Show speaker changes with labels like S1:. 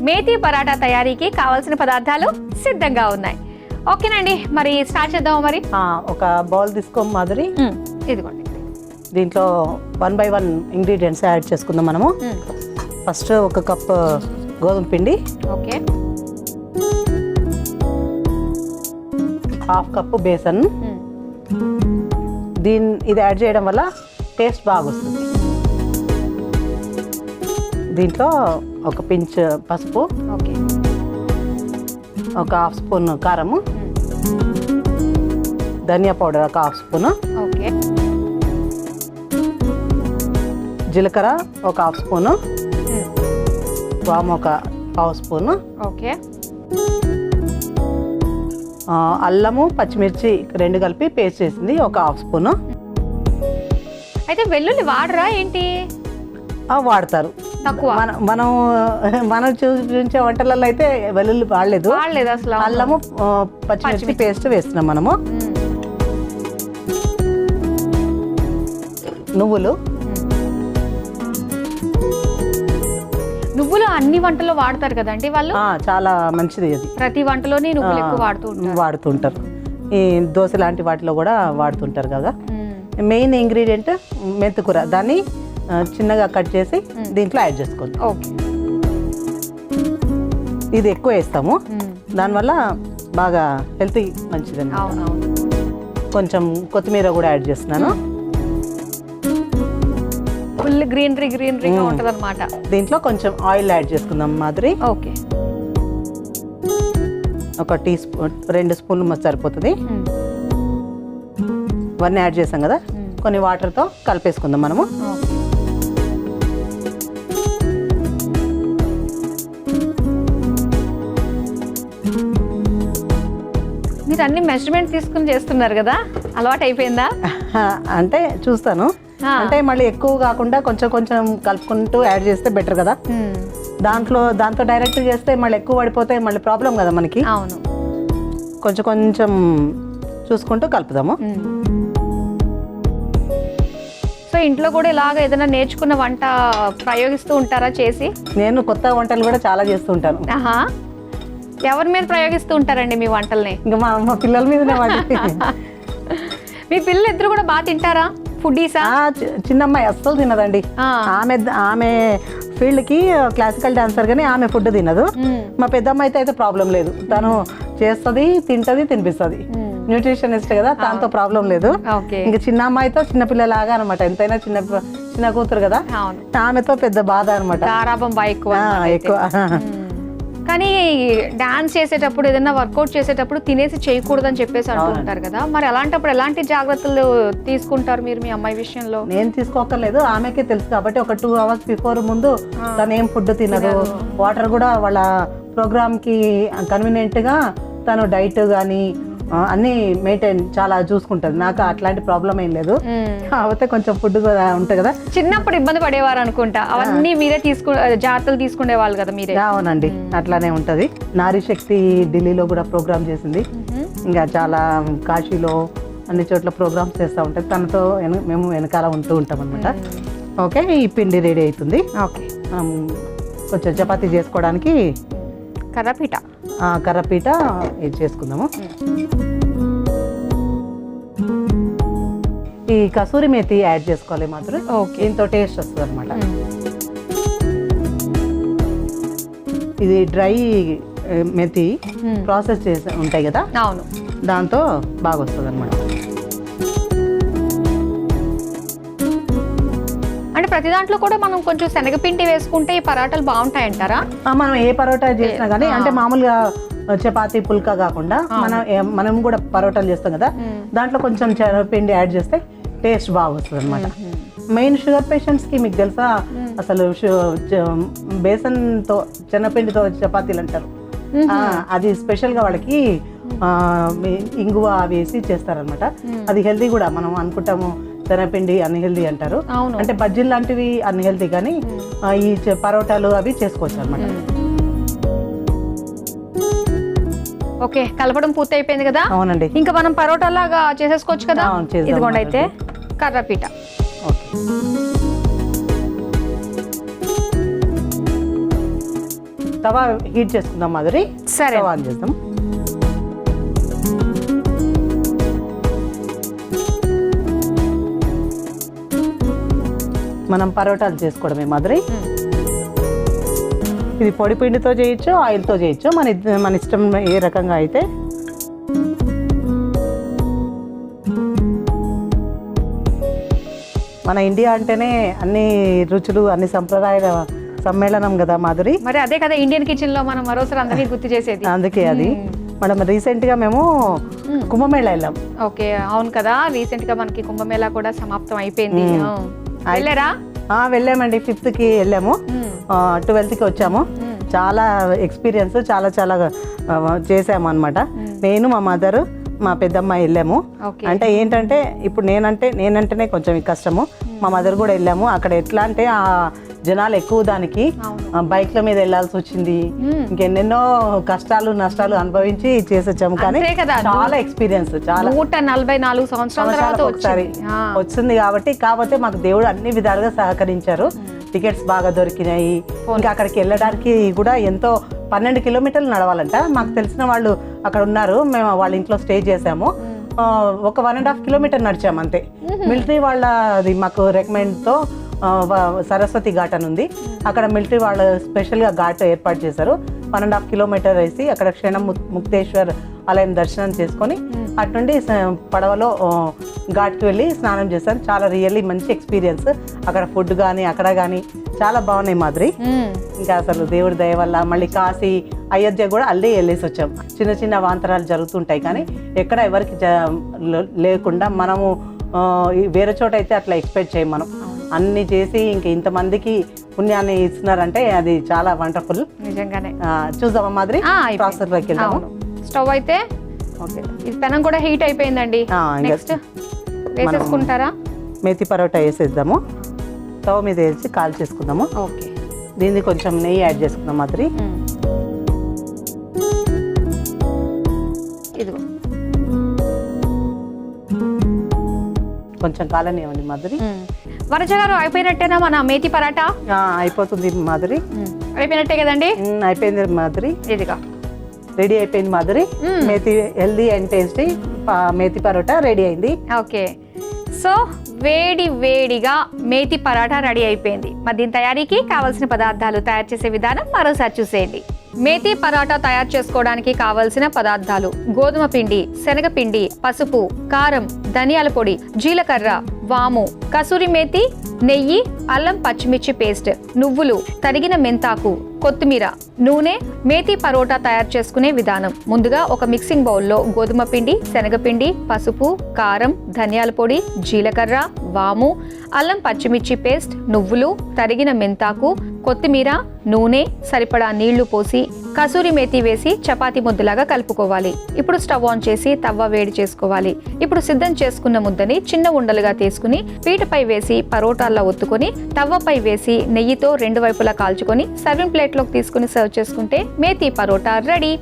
S1: మేతి పరాటా తయారీకి కావాల్సిన పదార్థాలు సిద్ధంగా ఉన్నాయి. ఓకేనండి, మరి స్టార్ట్ చేద్దాం. మరి
S2: ఒక బౌల్ తీసుకో మాధురి.
S1: ఇదిగోండి.
S2: దీంట్లో 1 by 1 ఇంగ్రీడియంట్స్ యాడ్ చేసుకుందాం మనము. ఫస్ట్ 1 కప్ గోధుమ పిండి,
S1: ఓకే,
S2: 1/2 కప్పు బేసన్. ఇది యాడ్ చేయడం వల్ల టేస్ట్ బాగా వస్తుంది. దీంట్లో 1 పించ్ పసుపు,
S1: ఓకే,
S2: 1/2 స్పూన్ కారము, ధనియా పౌడర్ 1/2 స్పూన్,
S1: ఓకే,
S2: జీలకర్ర 1/2 స్పూను, వాము 1/2 స్పూను,
S1: ఓకే,
S2: అల్లము పచ్చిమిర్చి 2 కలిపి పేస్ట్ చేసింది 1/2 స్పూను.
S1: అయితే వెల్లుల్లి వాడరా ఏంటి?
S2: వాడతారు. మనం చూపించే వంటలలో అయితే వెల్లుల్లి వాడలేదు
S1: అసలు.
S2: అల్లము పచ్చిమిర్చి పేస్ట్ వేస్తున్నాం మనము. నువ్వులు
S1: అన్ని వంటల్లో వాడతారు కదండి వాళ్ళు.
S2: చాలా మంచిది అది.
S1: ప్రతి వంటలోని నువ్వులు ఎక్కువ
S2: వాడుతుంటారు. ఈ దోశ లాంటి వాటిలో కూడా వాడుతుంటారు కదా. మెయిన్ ఇంగ్రీడియంట్ మెంతికూర. దాన్ని చిన్నగా కట్ చేసి దీంట్లో యాడ్ చేసుకోండి.
S1: ఓకే,
S2: ఇది ఎక్కువ వేస్తాము, దానివల్ల బాగా హెల్తీ మంచిది. కొంచెం కొత్తిమీర కూడా యాడ్ చేస్తున్నాను.
S1: ఫుల్ గ్రీనరీగా ఉంటది అన్నమాట.
S2: దీంట్లో కొంచెం ఆయిల్ యాడ్ చేసుకుందాం మాదిరి.
S1: ఓకే,
S2: 1 టీ స్పూన్ 2 స్పూన్లు సరిపోతుంది. ఇవన్నీ యాడ్ చేసాం కదా, కొన్ని వాటర్తో కలిపేసుకుందాం మనము.
S1: మీరు అన్ని మెజర్మెంట్ తీసుకుని చేస్తున్నారు కదా, అలవాటు అయిపోయిందా?
S2: అంటే చూస్తాను, అంటే మళ్ళీ ఎక్కువ కాకుండా కొంచెం కొంచెం కలుపుకుంటూ యాడ్ చేస్తే బెటర్ కదా. దాంతో డైరెక్ట్ చేస్తే మళ్ళీ ఎక్కువ పడిపోతే మళ్ళీ ప్రాబ్లం కదా మనకి.
S1: అవును,
S2: కొంచెం కొంచెం చూసుకుంటూ కలుపుదాము.
S1: సో ఇంట్లో కూడా ఇలాగ ఏదైనా నేర్చుకున్న వంట ప్రయోగిస్తూ ఉంటారా చేసి?
S2: నేను కొత్త వంటలు కూడా చాలా చేస్తూ ఉంటాను.
S1: ఎవరి మీద ప్రయోగిస్తూ ఉంటారండి మీ వంటల్ని?
S2: ఇంకా మా పిల్లల మీదనే వాడి.
S1: మీ పిల్లలు ఇద్దరు కూడా బాగా తింటారా? ఫుడ్డీసా?
S2: చిన్నమ్మాయి అస్సలు తినదండి. ఆమె ఫీల్డ్ కి క్లాసికల్ డాన్సర్ గానీ ఆమె ఫుడ్ తినదు. మా పెద్దమ్మాయితో అయితే ప్రాబ్లం లేదు, తను చేస్తుంది, తింటది, తినిపిస్తుంది. న్యూట్రిషనిస్ట్ కదా, దాంతో ప్రాబ్లం లేదు. ఇంకా చిన్న అమ్మాయితో చిన్న పిల్లలాగా అనమాట. ఎంతైనా చిన్న కూతురు కదా, ఆమెతో పెద్ద బాధ అనమాట. ఎక్కువ.
S1: కానీ డాన్స్ చేసేటప్పుడు ఏదైనా వర్కౌట్ చేసేటప్పుడు తినేసి చేయకూడదని చెప్పేసి అంటూ ఉంటారు కదా, మరి అలాంటప్పుడు ఎలాంటి జాగ్రత్తలు తీసుకుంటారు మీరు మీ అమ్మాయి విషయంలో?
S2: నేను తీసుకోకర్లేదు, ఆమెకే తెలుసు కాబట్టి. ఒక 2 hours బిఫోర్ ముందు తను ఏం ఫుడ్ తినదు, వాటర్ కూడా వాళ్ళ ప్రోగ్రామ్ కి కన్వీనియంట్ గా తను డైట్ గానీ అన్ని మెయింటైన్ చాలా చూసుకుంటది. నాకు అట్లాంటి ప్రాబ్లం ఏం లేదు, కాకపోతే కొంచెం ఫుడ్ ఉంటుంది కదా.
S1: చిన్నప్పుడు ఇబ్బంది పడేవారు అనుకుంటా, అవన్నీ మీరే జాగ్రత్తలు తీసుకునే వాళ్ళు కదా మీరే?
S2: అవునండి, అట్లానే ఉంటది. నారీ శక్తి ఢిల్లీలో కూడా ప్రోగ్రామ్ చేసింది, ఇంకా చాలా కాశీలో అన్ని చోట్ల ప్రోగ్రామ్స్ చేస్తూ ఉంటుంది. తనతో మేము వెనకాల ఉంటూ ఉంటాం అనమాట. ఓకే, ఈ పిండి రెడీ అవుతుంది.
S1: ఓకే,
S2: కొంచెం చపాతీ చేసుకోవడానికి కర్రపీట ఇది చేసుకుందాము. ఈ కసూరి మేతి యాడ్ చేసుకోవాలి మాత్రం, దీంతో టేస్ట్ వస్తుంది అనమాట. ఇది డ్రై మెతి ప్రాసెస్ చేసి ఉంటాయి కదా, దాంతో బాగా వస్తుంది అనమాట.
S1: అంటే ప్రతి దాంట్లో కూడా మనం కొంచెం శనగపిండి వేసుకుంటే ఈ పరాటాలు బాగుంటాయంటారా?
S2: మనం ఏ పరోటా చేసినా కానీ, అంటే మామూలుగా చపాతీ పుల్కా కాకుండా మనం కూడా పరోటాలు చేస్తాం కదా, దాంట్లో కొంచెం శనగపిండి యాడ్ చేస్తే టేస్ట్ బాగా వస్తుంది అనమాట. మెయిన్ షుగర్ పేషెంట్స్ కి మీకు తెలుసా, అసలు బేసన్తో శనగపిండితో చపాతీలు అంటారు, అది స్పెషల్ గా వాళ్ళకి ఇంగువ వేసి చేస్తారనమాట. అది హెల్దీ కూడా. మనం అనుకుంటాము శనగపిండి అన్హెల్దీ అంటారు, అంటే బజ్జీలు లాంటివి అన్హెల్దీ, కానీ ఈ పరోటాలు అవి చేసుకోవచ్చు అనమాట.
S1: ఓకే, కలపడం పూర్తి అయిపోయింది కదా.
S2: అవునండి.
S1: ఇంకా మనం పరోటా లాగా చేసేసుకోవచ్చు కదా.
S2: అవును, చేద్దాం.
S1: ఇదిగోండి అయితే కర్రపీట.
S2: ఓకే, తవా హీట్ చేసుకుందాం మాధురి.
S1: సరే.
S2: తవా ఆన్ చేద్దాం. మనం పరోటాలు చేసుకోవడమే మాధురి. ఇది పొడి పిండితో చేయొచ్చు, ఆయిల్తో చేయొచ్చు, మన ఇష్టం ఏ రకంగా అయితే. మన ఇండియా అంటేనే అన్ని రుచులు, అన్ని సంప్రదాయాల సమ్మేళనం కదా మాధురి.
S1: మరి అదే కదా ఇండియన్ కిచెన్ లో మనం మరోసారి అందరినీ గుర్తు చేసేది.
S2: అందుకే అది మనం రీసెంట్ గా మేము కుంభమేళ వెళ్ళాం.
S1: ఓకే, అవును కదా, రీసెంట్ గా మనకి కుంభమేళా కూడా సమాప్తం అయిపోయింది. వెళ్ళారా?
S2: వెళ్ళామండి. 5th కి వెళ్ళాము, 12th కి వచ్చాము. చాలా ఎక్స్పీరియన్స్, చాలా చాలా చేసాము అనమాట. నేను, మా మదర్, మా పెద్దమ్మాయి వెళ్ళాము. అంటే ఏంటంటే ఇప్పుడు నేనంటేనే కొంచెం కష్టము. మా మదర్ కూడా వెళ్ళాము. అక్కడ ఎట్లా అంటే ఆ జనాలు ఎక్కువ, దానికి బైక్ల మీద వెళ్ళాల్సి వచ్చింది. ఇంకెన్నెన్నో కష్టాలు నష్టాలు అనుభవించి చేసొచ్చాము. కానీ చాలా ఎక్స్పీరియన్స్, చాలా
S1: 144 సంవత్సరాల
S2: ఒకసారి వచ్చింది కాకపోతే మాకు దేవుడు అన్ని విధాలుగా సహకరించారు. టికెట్స్ బాగా దొరికినాయి. ఇంకా అక్కడికి వెళ్ళడానికి కూడా ఎంతో 12 కిలోమీటర్లు నడవాలంట. మాకు తెలిసిన వాళ్ళు అక్కడ ఉన్నారు, మేము వాళ్ళ ఇంట్లో స్టే చేసాము. ఒక 1.5 కిలోమీటర్ నడిచాము అంతే. మిలిటరీ వాళ్ళది మాకు రికమెండ్తో సరస్వతి ఘాట్ అని ఉంది, అక్కడ మిలిటరీ వాళ్ళు స్పెషల్గా ఘాట్ ఏర్పాటు చేశారు. 1.5 కిలోమీటర్ వేసి అక్కడ క్షణం ముక్తేశ్వర్ ఆలయం దర్శనం చేసుకొని అటుండి పడవలో ఘాట్కి వెళ్ళి స్నానం చేశాను. చాలా రియల్లీ మంచి ఎక్స్పీరియన్స్. అక్కడ ఫుడ్ కానీ అక్కడ కానీ చాలా బాగున్నాయి మాదిరి. ఇంకా అసలు దేవుడి దయ వల్ల మళ్ళీ కాశీ, అయోధ్య కూడా అల్లే వెళ్ళేసి వచ్చాం. చిన్న చిన్న అవాంతరాలు జరుగుతుంటాయి కానీ ఎక్కడ ఎవరికి లేకుండా మనము వేరే చోట అయితే అట్లా ఎక్స్పెక్ట్ చేయం. మనం అన్ని చేసి ఇంక ఇంతమందికి పుణ్యాన్ని ఇస్తున్నారంటే అది చాలా వండర్ఫుల్ నిజంగానే. చూద్దామా మాదిరి, ప్రాసెస్లోకి వెళ్దాము.
S1: స్టవ్ అయితే ఓకే, ఇది పెనం కూడా హీట్ అయిపోయిందండి. నెక్స్ట్ వేసేసుకుంటారా?
S2: మేతి పరోటా వేసేద్దాము. స్టవ్ మీద వేసి కాల్ చేసుకుందాము.
S1: ఓకే,
S2: దీన్ని కొంచెం నెయ్యి యాడ్ చేసుకుందాం మాదిరి.
S1: ఇదిగో
S2: కొంచెం కాలనివ్వండి మాధురి.
S1: వనజ గారు, అయిపోయినట్టేనా మన మేతి పరాటా?
S2: అయిపోతుంది మాధురి.
S1: అయిపోయినట్టే కదండి?
S2: అయిపోయింది మాధురి.
S1: ఇదిగా
S2: రెడీ అయిపోయింది Madhuri. Methi healthy and tasty methi paratha ready అయింది.
S1: ఓకే, సో వేడి వేడిగా మేతి పరాటా రెడీ అయిపోయింది. మరి దీని తయారీకి కావాల్సిన పదార్థాలు, తయారు చేసే విధానం మరోసారి చూసేయండి. మేతి పరాటా తయారు చేసుకోవడానికి కావలసిన పదార్థాలు: గోధుమ పిండి, శనగపిండి, పసుపు, కారం, ధనియాల పొడి, జీలకర్ర, వాము, కసూరి మేతి, నెయ్యి, అల్లం పచ్చిమిర్చి పేస్ట్, నువ్వులు, తరిగిన మెంతాకు, కొత్తిమీర, నూనె. మేతి పరోటా తయారు చేసుకునే విధానం: ముందుగా ఒక మిక్సింగ్ బౌల్లో గోధుమ పిండి, శనగపిండి, పసుపు, కారం, ధనియాల పొడి, జీలకర్ర, వాము, అల్లం పచ్చిమిర్చి పేస్ట్, నువ్వులు, తరిగిన మెంతాకు, కొత్తిమీర, నూనె, సరిపడా నీళ్లు పోసి కసూరి మేతి వేసి చపాతీ ముద్దలాగా కలుపుకోవాలి. ఇప్పుడు స్టవ్ ఆన్ చేసి తవ్వ వేడి చేసుకోవాలి. ఇప్పుడు సిద్ధం చేసుకున్న ముద్దని చిన్న ఉండలుగా తీసుకుని పీటపై వేసి పరోటాల్లో ఒత్తుకొని తవ్వపై వేసి నెయ్యితో 2 వైపులా కాల్చుకొని సర్వింగ్ ప్లేట్లోకి తీసుకుని సర్వ్ చేసుకుంటే మేతి పరోటా రెడీ.